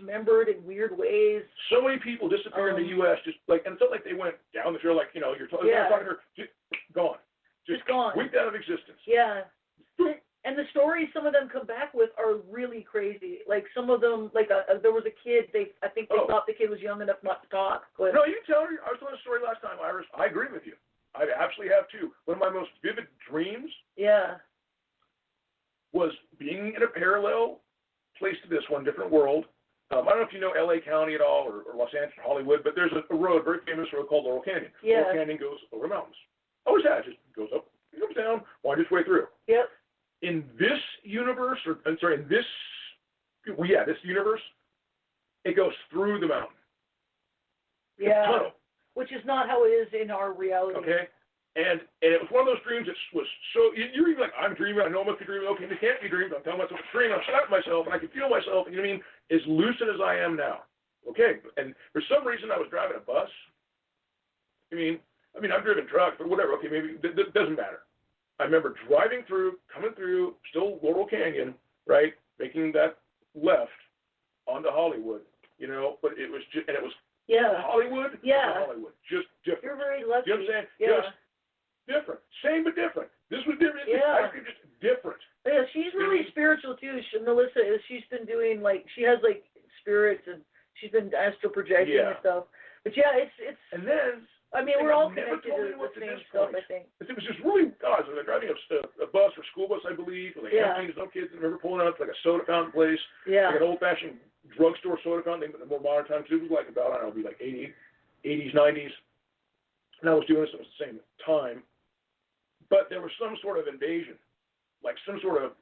dismembered in weird ways. So many people disappear in the U.S. just like, and it's not like they went down the trail like, you know, you're talking to her, just gone. Just gone. Wiped out of existence. Yeah. And the stories some of them come back with are really crazy. Like some of them, like there was a kid, I think they thought the kid was young enough not to talk. But no, you tell her. I was telling a story last time, Iris. I agree with you. I absolutely have too. One of my most vivid dreams was being in a parallel place to this one, different world. I don't know if you know L.A. County at all or Los Angeles, Hollywood, but there's a road, very famous road called Laurel Canyon. Yeah. Laurel Canyon goes over mountains. Always has. Just goes up, comes down, winds its way through. Yep. In this universe, this universe, it goes through the mountain. Yeah. Tunnel. Which is not how it is in our reality. Okay. And it was one of those dreams that was so, you're even like, I'm dreaming, I know I must be dreaming, okay, it can't be dreams, I'm telling myself it's a dream, I'm slapping myself, and I can feel myself, you know what I mean, as lucid as I am now. Okay, and for some reason I was driving a bus. I mean, I've driven trucks, but whatever, okay, maybe, it doesn't matter. I remember driving through, coming through, still Laurel Canyon, right, making that left onto Hollywood, you know, but it was just, and it was Hollywood, Hollywood, just different. You're very lucky. You know what I'm saying? Yeah. Just different. Same but different. This was different. Yeah. Actually just different. Yeah, she's really spiritual too. Melissa is. She's been doing she has like spirits and she's been astral projecting and stuff. But yeah, it's. And then. I mean, we're all connected to the same stuff, I think. It was just really odd. So they're driving a bus or school bus, I believe, with empty, no kids. I remember pulling up like a soda fountain place. Yeah. Like an old-fashioned drugstore soda fountain, but the more modern times. It was like about, I don't know, it'd be like 80s, 90s. And I was doing this at the same time. But there was some sort of invasion, like some sort of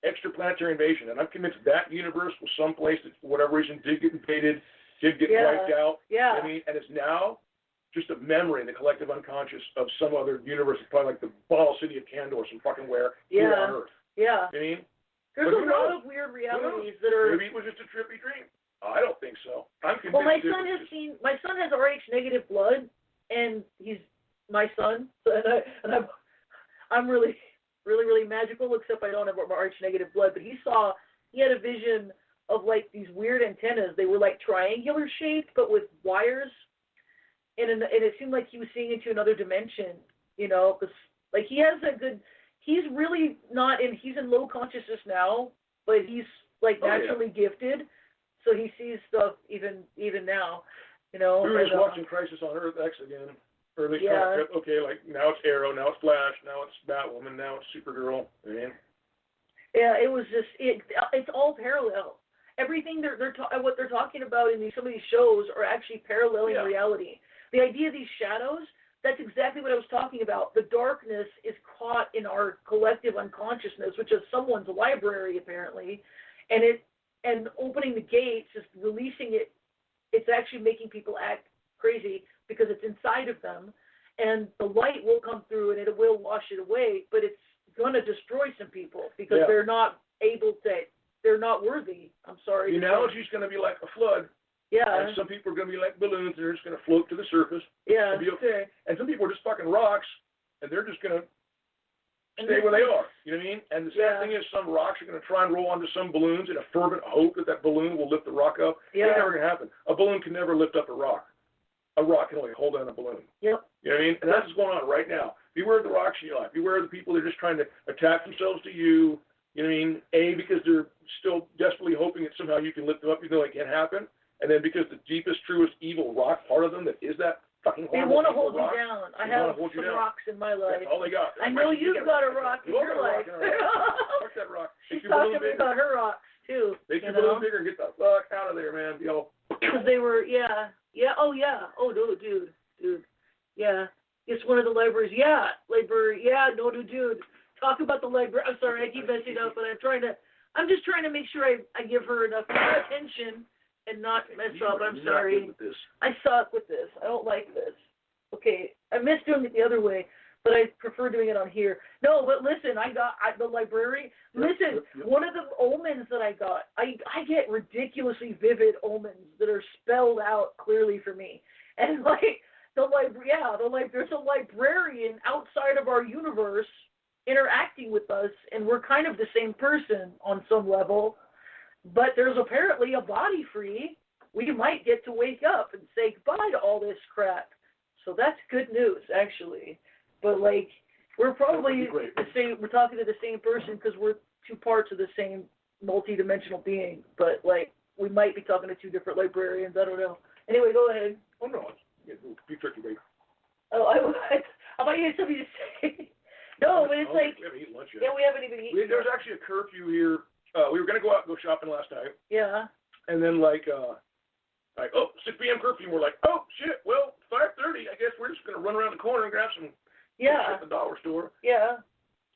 extraplanetary invasion. And I'm convinced that universe was someplace that, for whatever reason, did get invaded, did get wiped out. Yeah. I mean, and it's now just a memory in the collective unconscious of some other universe, probably like the ball city of Kandor, some fucking where here on Earth. Yeah. I mean, there's a lot of weird realities that are. Maybe it was just a trippy dream. I don't think so. I'm convinced. Well, my son has Rh negative blood, and he's my son, and I'm really magical, except I don't have Rh negative blood. But he had a vision of like these weird antennas. They were like triangular shaped, but with wires. And it seemed like he was seeing into another dimension, you know, because like he's really not he's in low consciousness now, but he's like naturally gifted, so he sees stuff even now, you know. We were just watching Crisis on Earth X again. Okay, like now it's Arrow, now it's Flash, now it's Batwoman, now it's Supergirl. Yeah, it was just it's all parallel. Everything what they're talking about in some of these shows are actually paralleling reality. The idea of these shadows, that's exactly what I was talking about. The darkness is caught in our collective unconsciousness, which is someone's library apparently, and opening the gates, just releasing it, it's actually making people act crazy because it's inside of them, and the light will come through and it will wash it away, but it's going to destroy some people because they're not they're not worthy. I'm sorry. The analogy's going to be like a flood. Yeah. And some people are going to be like balloons, and they're just going to float to the surface. Yeah. And be okay. And some people are just fucking rocks, and they're just going to stay where they are. You know what I mean? And the sad thing is, some rocks are going to try and roll onto some balloons in a fervent hope that balloon will lift the rock up. Yeah. It's never going to happen. A balloon can never lift up a rock. A rock can only hold down a balloon. Yep. You know what I mean? And that's what's going on right now. Beware of the rocks in your life. Beware of the people that are just trying to attach themselves to you. You know what I mean? Because they're still desperately hoping that somehow you can lift them up, even though it can't happen. And then because the deepest, truest, evil rock part of them that is that fucking horrible. They want to hold you down. I have some rocks in my life. That's all they got. I know you've got a rock in your life. Fuck that rock. She's talking about her rocks, too. Make your balloon bigger and get the fuck out of there, man. Because they were, oh, no, dude. Yeah. It's one of the libraries. Dude. Talk about the library. I'm sorry, I keep messing up, but I'm just trying to make sure I give her enough attention and not mess up. I'm sorry. I suck with this. I don't like this. Okay, I miss doing it the other way, but I prefer doing it on here. No, but listen, the library. Listen, one of the omens that I got, I get ridiculously vivid omens that are spelled out clearly for me. And like there's a librarian outside of our universe interacting with us, and we're kind of the same person on some level. But there's apparently a body free. We might get to wake up and say goodbye to all this crap. So that's good news, actually. But, like, we're probably the same. We're talking to the same person because we're two parts of the same multi-dimensional being. But, like, we might be talking to two different librarians. I don't know. Anyway, go ahead. Oh, no. Be tricky, baby. Oh, I thought you had something to say. No, but it's like, we haven't eaten lunch yet. Yeah, we haven't even eaten. There's actually a curfew here. We were going to go out and go shopping last night. Yeah. And then, like, 6 p.m. curfew. And we're like, oh, shit, well, 5:30. I guess we're just going to run around the corner and grab some shit at the dollar store. Yeah.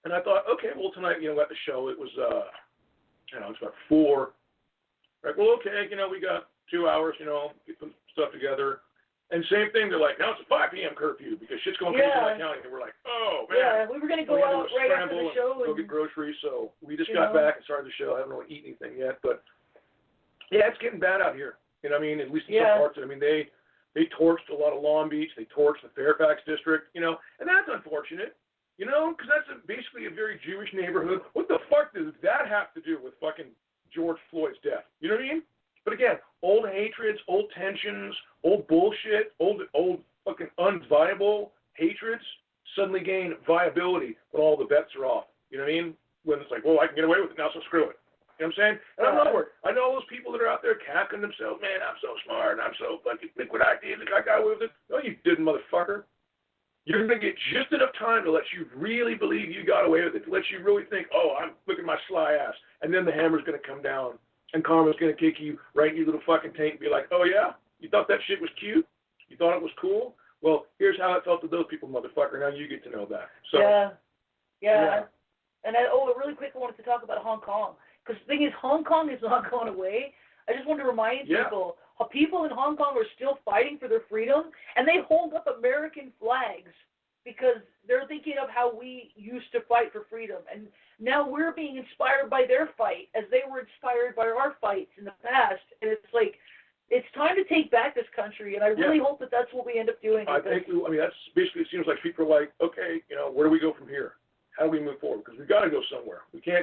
And I thought, okay, well, tonight, at the show, it was, it's about 4. Like, well, okay, we got 2 hours, get some stuff together. And same thing, they're like, now it's a 5 p.m. curfew because shit's going crazy in my county. And we're like, oh, man. Yeah, we were going to go out right after the show. Go get groceries. So we just got back and started the show. I haven't really eaten anything yet. But, yeah, it's getting bad out here. At least in some parts of it. They torched a lot of Long Beach. They torched the Fairfax district, and that's unfortunate, because that's basically a very Jewish neighborhood. What the fuck does that have to do with fucking George Floyd's death? You know what I mean? But again, old hatreds, old tensions, old bullshit, old fucking unviable hatreds suddenly gain viability when all the bets are off. You know what I mean? When it's like, well, I can get away with it now, so screw it. You know what I'm saying? And I'm not worried. I know all those people that are out there cackling themselves, man, I'm so smart, I'm so fucking liquid ideas, I got away with it. No, you didn't, motherfucker. You're going to get just enough time to let you really believe you got away with it, to let you really think, oh, look at my sly ass. And then the hammer's going to come down, and karma's going to kick you right in your little fucking tank and be like, oh, yeah? You thought that shit was cute? You thought it was cool? Well, here's how it felt to those people, motherfucker. Now you get to know that. So, yeah. And really quick, I wanted to talk about Hong Kong. Because the thing is, Hong Kong is not going away. I just want to remind people, how people in Hong Kong are still fighting for their freedom, and they hold up American flags because they're thinking of how we used to fight for freedom. And now we're being inspired by their fight as they were inspired by our fights in the past. And it's like, it's time to take back this country, and I really hope that that's what we end up doing. That's basically, it seems like people are like, okay, where do we go from here? How do we move forward? Because we've got to go somewhere. We can't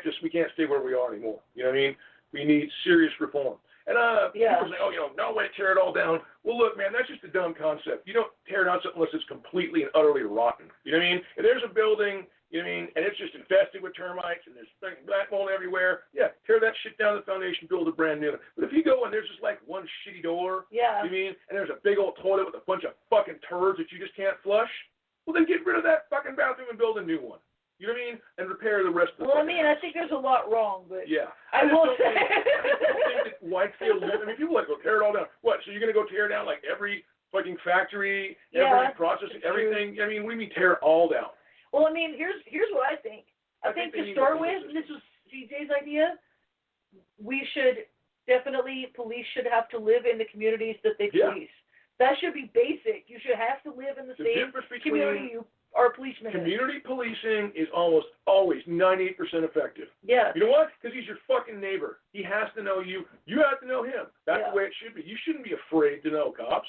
stay where we are anymore. You know what I mean? We need serious reform. And people say, no way to tear it all down. Well, look, man, that's just a dumb concept. You don't tear down something unless it's completely and utterly rotten. You know what I mean? If there's a building, you know what I mean, and it's just infested with termites and there's black mold everywhere, tear that shit down to the foundation, build a brand new one. But if you go and there's just like one shitty door, you know what I mean, and there's a big old toilet with a bunch of fucking turds that you just can't flush, well, then get rid of that fucking bathroom and build a new one. You know what I mean? And repair the rest of the Well, I mean, I think there's a lot wrong, but I will say. Whitefield, people like, go tear it all down. What, so you're going to go tear down like every fucking factory, every processing, everything? I mean, we mean tear it all down. Well, I mean, here's what I think. I think to start with, and this was CJ's idea, police should have to live in the communities that they police. That should be basic. You should have to live in the same community you are policemen. Community policing is almost always 98% effective. Yeah. You know what? Because he's your fucking neighbor. He has to know you. You have to know him. That's the way it should be. You shouldn't be afraid to know cops.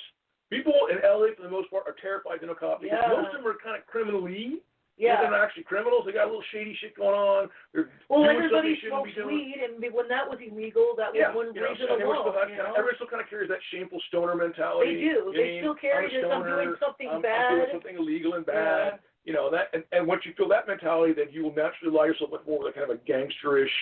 People in LA, for the most part, are terrified to know cops because most of them are kind of criminally. They're not actually criminals. They got a little shady shit going on. Everybody smokes weed, and when that was illegal, that was one reason alone. Everyone still kind of carries that shameful stoner mentality. They do. They still carry this. I'm doing something bad. I'm doing something illegal and bad. That, and once you feel that mentality, then you will naturally ally yourself with more like kind of a gangsterish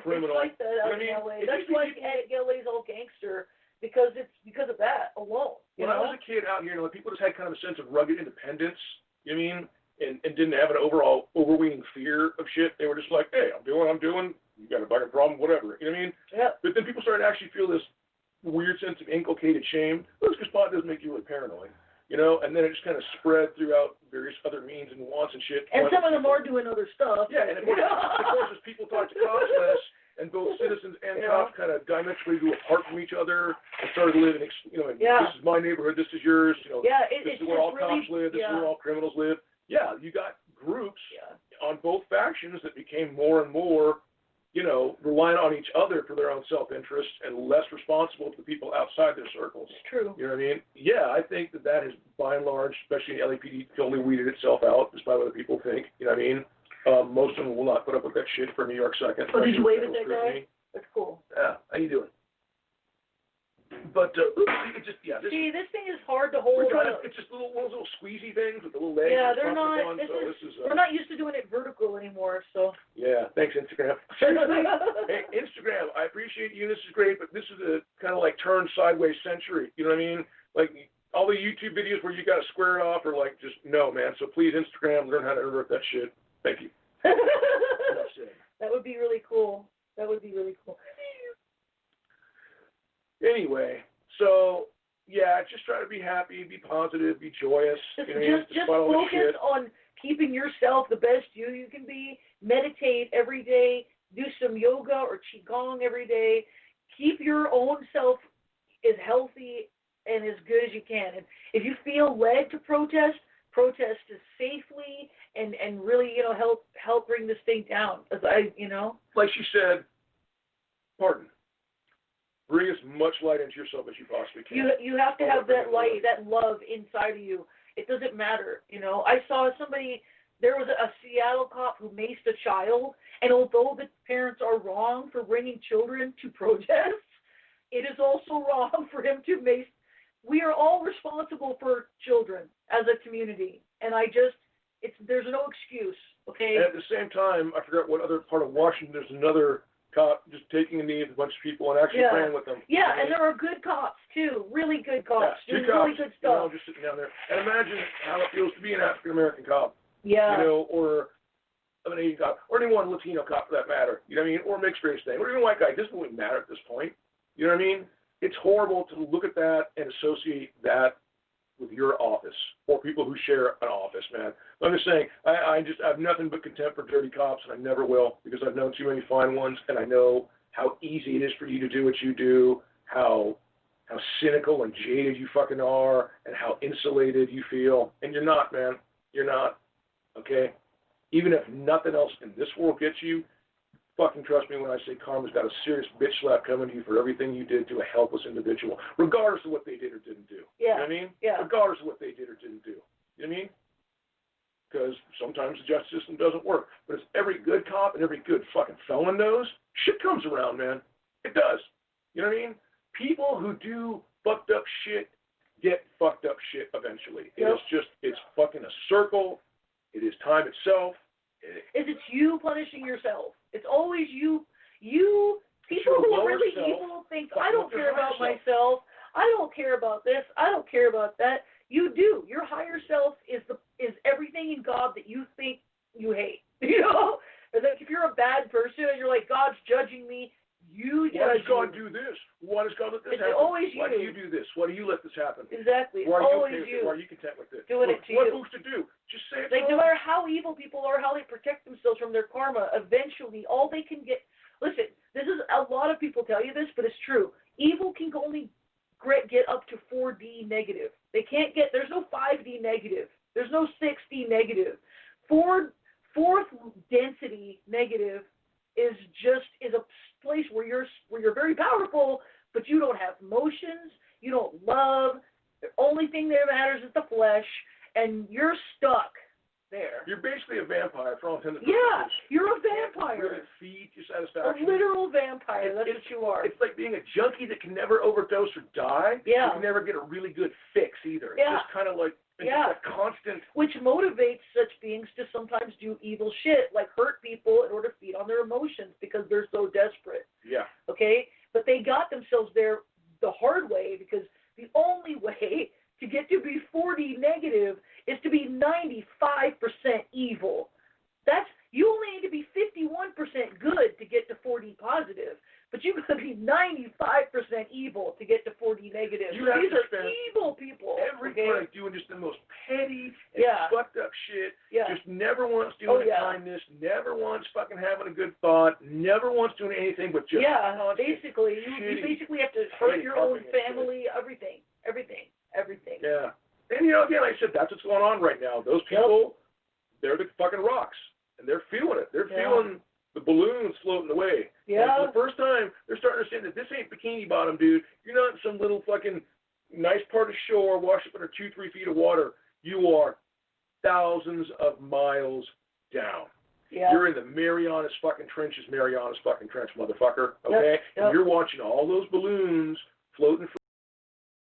criminal. It's like that out in LA. That's why LA's all gangster. Because of that alone. When I was a kid out here, people just had kind of a sense of rugged independence. You know what I mean? And didn't have an overall overweening fear of shit. They were just like, hey, I'm doing what I'm doing. You got a fucking problem, whatever. You know what I mean? Yeah. But then people started to actually feel this weird sense of inculcated shame. Well, because pot does make you really paranoid. And then it just kind of spread throughout various other means and wants and shit. And some of them are doing other stuff. Yeah, and of course, as people talk to cops less, and both citizens and cops kind of diametrically grew apart from each other and started living, this is my neighborhood, this is yours, this is where all cops live, this is where all criminals live. Yeah, you got groups on both factions that became more and more, reliant on each other for their own self-interest and less responsible to the people outside their circles. It's true. You know what I mean? Yeah, I think that has, by and large, especially in LAPD, totally weeded itself out, despite what other people think. You know what I mean? Most of them will not put up with that shit for New York second. Oh, did you wave at that guy? That's cool. How you doing? But it just See, this thing is hard to hold. It's just little squeezy things with the little legs. Yeah, they're not. On, we're not used to doing it vertical anymore, so. Yeah, thanks Instagram. Seriously, hey Instagram, I appreciate you. This is great, but this is a kind of like turn sideways century. You know what I mean? Like all the YouTube videos where you got to square it off are like just no, man. So please Instagram, learn how to invert that shit. Thank you. That would be really cool. That would be really cool. Anyway, so yeah, just try to be happy, be positive, be joyous. Just focus on keeping yourself the best you can be. Meditate every day. Do some yoga or qigong every day. Keep your own self as healthy and as good as you can. And if you feel led to protest as safely and really help bring this thing down. As like she said, pardon. Bring as much light into yourself as you possibly can. You have to have that light, that love inside of you. It doesn't matter. I saw somebody, there was a Seattle cop who maced a child, and although the parents are wrong for bringing children to protests, it is also wrong for him to mace. We are all responsible for children as a community, and there's no excuse, okay? And at the same time, I forgot what other part of Washington, there's another cop just taking a knee with a bunch of people and actually praying with them. Yeah, and there are good cops, too. Really good cops. Yeah, doing really good stuff. Just sitting down there. And imagine how it feels to be an African-American cop. Yeah. Or an Asian cop, or anyone Latino cop for that matter. You know what I mean? Or a mixed race thing, or even white guy. It doesn't really matter at this point. You know what I mean? It's horrible to look at that and associate that with your office or people who share an office, man. I'm just saying, I have nothing but contempt for dirty cops, and I never will, because I've known too many fine ones, and I know how easy it is for you to do what you do, how cynical and jaded you fucking are, and how insulated you feel. And you're not, man. You're not. Okay? Even if nothing else in this world gets you, fucking trust me when I say karma's got a serious bitch slap coming to you for everything you did to a helpless individual, regardless of what they did or didn't do. Yeah. You know what I mean? Yeah. Regardless of what they did or didn't do. You know what I mean? Because sometimes the justice system doesn't work. But as every good cop and every good fucking felon knows, shit comes around, man. It does. You know what I mean? People who do fucked up shit get fucked up shit eventually. Yep. It's fucking a circle. It is time itself. It's you punishing yourself. It's always you. People who are really evil think, I don't care about myself. I don't care about this. I don't care about that. You do. Your higher self is everything in God that you think you hate. And then if you're a bad person and you're like, God's judging me, you judge. Why does God do this? Why does God let this happen? It's always you. Why do you do this? Why do you let this happen? Exactly. It's Why are you always okay with you. it? Why are you content with it? Doing it to what you. What to do? Just say it. Like, no matter how evil people are, how they protect themselves from their karma, eventually all they can get. Listen, this is a lot of people tell you this, but it's true. Evil can only get up to 4D negative. They can't get. There's no 5D negative. There's no 6D negative. Fourth density negative is a place where you're very powerful, but you don't have emotions, you don't love. The only thing that matters is the flesh, and you're stuck there. You're basically a vampire for all intents and purposes. Yeah, you're a vampire. Really feed your A satisfaction. literal vampire. That's what you are. It's like being a junkie that can never overdose or die. Yeah. You can never get a really good fix either. It's Yeah. just kind of like it's Yeah. just a constant. Which motivates such beings to sometimes do evil shit, like hurt people in order to feed on their emotions because they're so desperate. Yeah. Okay? But they got themselves there the hard way, because the only way to get to be 40 negative is to be 95% evil. You only need to be 51% good to get to 40 positive, but you got to be 95% evil to get to 40 negative. You have These to are spend evil people. Everybody doing just the most petty and Yeah. fucked up shit. Yeah. Just never once doing kindness, never once fucking having a good thought, never once doing anything but just constant basically, you basically have to hurt your own family, everything. Yeah. And again, like I said, that's what's going on right now. Those people, they're the fucking rocks, and they're feeling it. They're feeling the balloons floating away. Yeah. And for the first time, they're starting to say that this ain't Bikini Bottom, dude. You're not in some little fucking nice part of shore, washed up under 2-3 feet of water. You are thousands of miles down. Yeah. You're in the Marianas fucking Trench, motherfucker, okay? Yep. And you're watching all those balloons floating